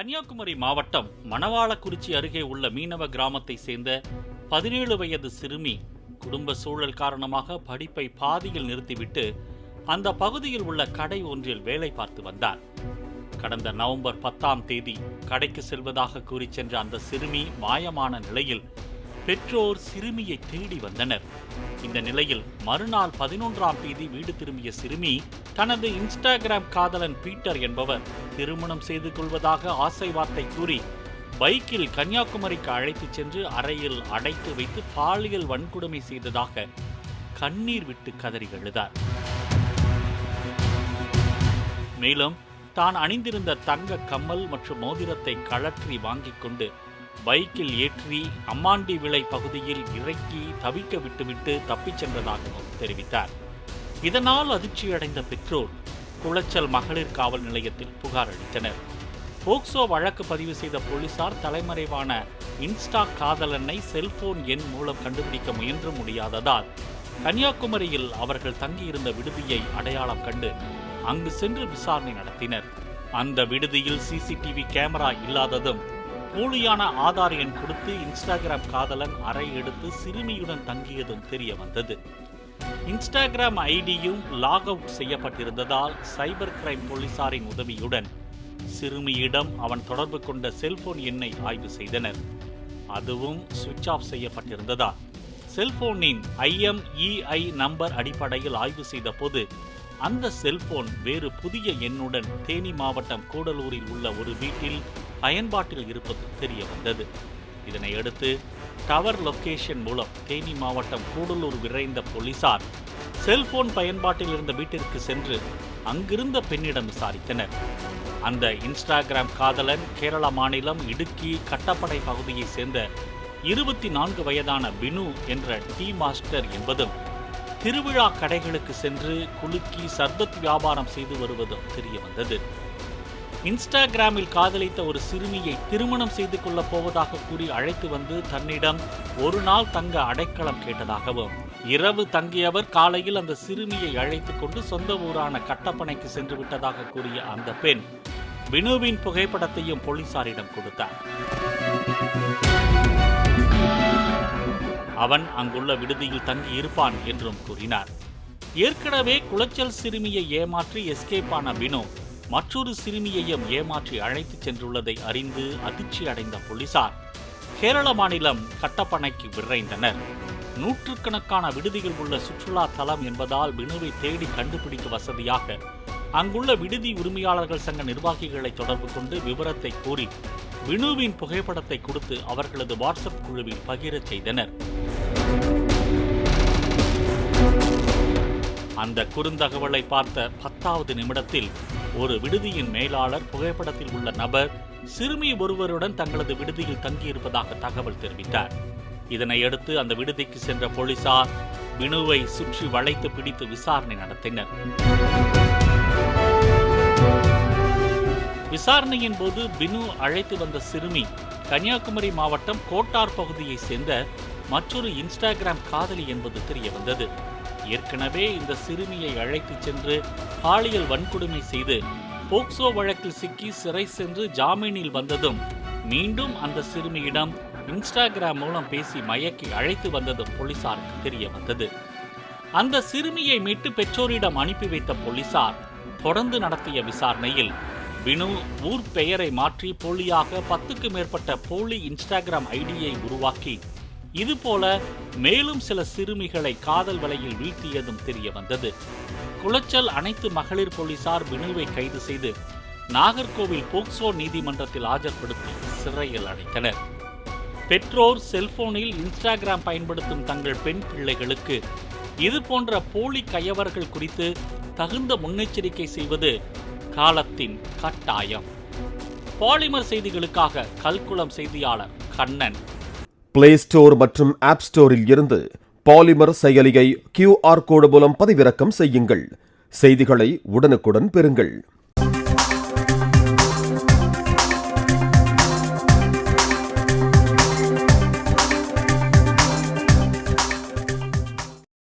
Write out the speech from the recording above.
கன்னியாகுமரி மாவட்டம் மணவாளக்குறிச்சி அருகே உள்ள மீனவ கிராமத்தை சேர்ந்த 17 வயது சிறுமி குடும்ப சூழல் காரணமாக படிப்பை பாதியில் நிறுத்திவிட்டு அந்த பகுதியில் உள்ள கடை ஒன்றில் வேலை பார்த்து வந்தார். கடந்த நவம்பர் 10ஆம் தேதி கடைக்கு செல்வதாக கூறி சென்ற அந்த சிறுமி மாயமான நிலையில் பெற்றோர் சிறுமியை தேடி வந்தனர். இந்த நிலையில் மறுநாள் 11ஆம் தேதி வீடு திரும்பிய சிறுமி தனது இன்ஸ்டாகிராம் காதலன் பீட்டர் என்பவர் திருமணம் செய்து கொள்வதாக ஆசை வார்த்தை கூறி பைக்கில் கன்னியாகுமரிக்கு அழைத்துச் சென்று அறையில் அடைத்து வைத்து பாலியல் வன்கொடுமை செய்ததாக கண்ணீர் விட்டு கதறி அழுதார். மேலும் தான் அணிந்திருந்த தங்க கம்மல் மற்றும் மோதிரத்தை கழற்றி வாங்கிக் கொண்டு பைக்கில் ஏற்றி அம்மாண்டி விளை பகுதியில் இறக்கி தவிக்க விட்டுவிட்டு தப்பிச் சென்றதாகவும் தெரிவித்தார். இதனால் அதிர்ச்சியடைந்த பெற்றோர் குளச்சல் மகளிர் காவல் நிலையத்தில் புகார் அளித்தனர். போக்சோ வழக்கு பதிவு செய்த போலீசார் தலைமறைவான இன்ஸ்டா காதலனை செல்போன் எண் மூலம் கண்டுபிடிக்க முயன்று முடியாததால் கன்னியாகுமரியில் அவர்கள் தங்கியிருந்த விடுதியை அடையாளம் கண்டு அங்கு சென்று விசாரணை நடத்தினர். அந்த விடுதியில் சிசிடிவி கேமரா இல்லாததும் போலியான ஆதார் எண் கொடுத்து இன்ஸ்டாகிராம் காதலன் அறை எடுத்து சிறுமியுடன் தங்கியதும் தெரிய வந்தது. இன்ஸ்டாகிராம் ஐடியும் லாக் அவுட் செய்யப்பட்டிருந்ததால் சைபர் கிரைம் போலீசாரின் உதவியுடன் சிறுமியிடம் அவன் தொடர்பு கொண்ட செல்போன் எண்ணை ஆய்வு செய்தனர். அதுவும் சுவிட்ச் ஆஃப் செய்யப்பட்டிருந்ததால் செல்போனின் IMEI நம்பர் அடிப்படையில் ஆய்வு செய்த போது அந்த செல்போன் வேறு புதிய எண்ணுடன் தேனி மாவட்டம் கூடலூரில் உள்ள ஒரு வீட்டில் பயன்பாட்டில் இருப்பது தெரிய வந்தது. இதனையடுத்து டவர் லொகேஷன் மூலம் தேனி மாவட்டம் கூடலூர் விரைந்த போலீசார் செல்போன் பயன்பாட்டில் இருந்த வீட்டிற்கு சென்று அங்கிருந்த பெண்ணிடம் விசாரித்தனர். அந்த இன்ஸ்டாகிராம் காதலன் கேரள மாநிலம் இடுக்கி கட்டப்படை பகுதியை சேர்ந்த 24 வயதான பினு என்ற டீ மாஸ்டர் என்பதும் திருவிழா கடைகளுக்கு சென்று குலுக்கி சர்பத் வியாபாரம் செய்து வருவதும் தெரிய வந்தது. இன்ஸ்டாகிராமில் காதலித்த ஒரு சிறுமியை திருமணம் செய்து கொள்ளப் போவதாக கூறி அழைத்து வந்து தன்னிடம் ஒரு நாள் தங்க அடைக்கலம் கேட்டதாகவும் இரவு தங்கியவர் காலையில் அந்த சிறுமியை அழைத்து கொண்டு சொந்த ஊரான கட்டப்பனைக்கு சென்று விட்டதாக கூறிய அந்த பெண் பினுவின் புகைப்படத்தையும் போலீசாரிடம் கொடுத்தார். அவன் அங்குள்ள விடுதியில் தங்கி இருப்பான் என்றும் கூறினார். ஏற்கனவே குளச்சல் சிறுமியை ஏமாற்றி எஸ்கேப் ஆன பினு மற்றொரு சிறுமியையும் ஏமாற்றி அழைத்துச் சென்றுள்ளதை அறிந்து அதிர்ச்சி அடைந்த போலீசார் கேரள மாநிலம் கட்டப்பனைக்கு விரைந்தனர். நூற்றுக்கணக்கான விடுதிகள் உள்ள சுற்றுலா தலம் என்பதால் பினுவை தேடி கண்டுபிடிக்க வசதியாக அங்குள்ள விடுதி உரிமையாளர்கள் சங்க நிர்வாகிகளை தொடர்பு கொண்டு விவரத்தை கூறி பினுவின் புகைப்படத்தை கொடுத்து அவர்களது வாட்ஸ்அப் குழுவில் பகிரச் செய்தனர். அந்த குறுந்தகவலை பார்த்த 10வது நிமிடத்தில் ஒரு விடுதியின் மேலாளர் புகைப்படத்தில் உள்ள நபர் சிறுமி ஒருவருடன் தங்களது விடுதியில் தங்கியிருப்பதாக தகவல் தெரிவித்தார். இதனையடுத்து அந்த விடுதிக்கு சென்ற போலீசார் பினுவை சுற்றி வளைத்து பிடித்து விசாரணை நடத்தினர். விசாரணையின் போது பினு அழைத்து வந்த சிறுமி கன்னியாகுமரி மாவட்டம் கோட்டார் பகுதியை சேர்ந்த மற்றொரு இன்ஸ்டாகிராம் காதலி என்பது தெரிய வந்தது. ஏற்கனவே இந்த சிறுமியை அழைத்துச் சென்று பாலியல் வன்கொடுமை செய்து போக்சோ வழக்கில் சிக்கி சிறை சென்று ஜாமீனில் வந்ததும் மீண்டும் அந்த சிறுமியிடம் இன்ஸ்டாகிராம் மூலம் பேசி மயக்கி அழைத்து வந்ததும் போலீசாருக்கு தெரிய வந்தது. அந்த சிறுமியை மீட்டு பெற்றோரிடம் அனுப்பி வைத்த போலீசார் தொடர்ந்து நடத்திய விசாரணையில் பினு ஊர் பெயரை மாற்றி போலியாக 10க்கு மேற்பட்ட போலி இன்ஸ்டாகிராம் ஐடியை உருவாக்கி இதுபோல மேலும் சில சிறுமிகளை காதல் வலையில் வீழ்த்தியதும் தெரிய வந்தது. குளச்சல் அனைத்து மகளிர் போலீசார் பினுவை கைது செய்து நாகர்கோவில் போக்சோ நீதிமன்றத்தில் ஆஜர்படுத்தி சிறையில் அடைத்தனர். பெற்றோர் செல்போனில் இன்ஸ்டாகிராம் பயன்படுத்தும் தங்கள் பெண் பிள்ளைகளுக்கு இதுபோன்ற போலி கயவர்கள் குறித்து தகுந்த முன்னெச்சரிக்கை செய்வது காலத்தின் கட்டாயம். பாலிமர் செய்திகளுக்காக கல்குளம் செய்தியாளர் கண்ணன். பிளே ஸ்டோர் மற்றும் ஆப் ஸ்டோரில் இருந்து பாலிமர் செயலியை QR கோடு மூலம் பதிவிறக்கம் செய்யுங்கள். செய்திகளை உடனுக்குடன் பெறுங்கள்.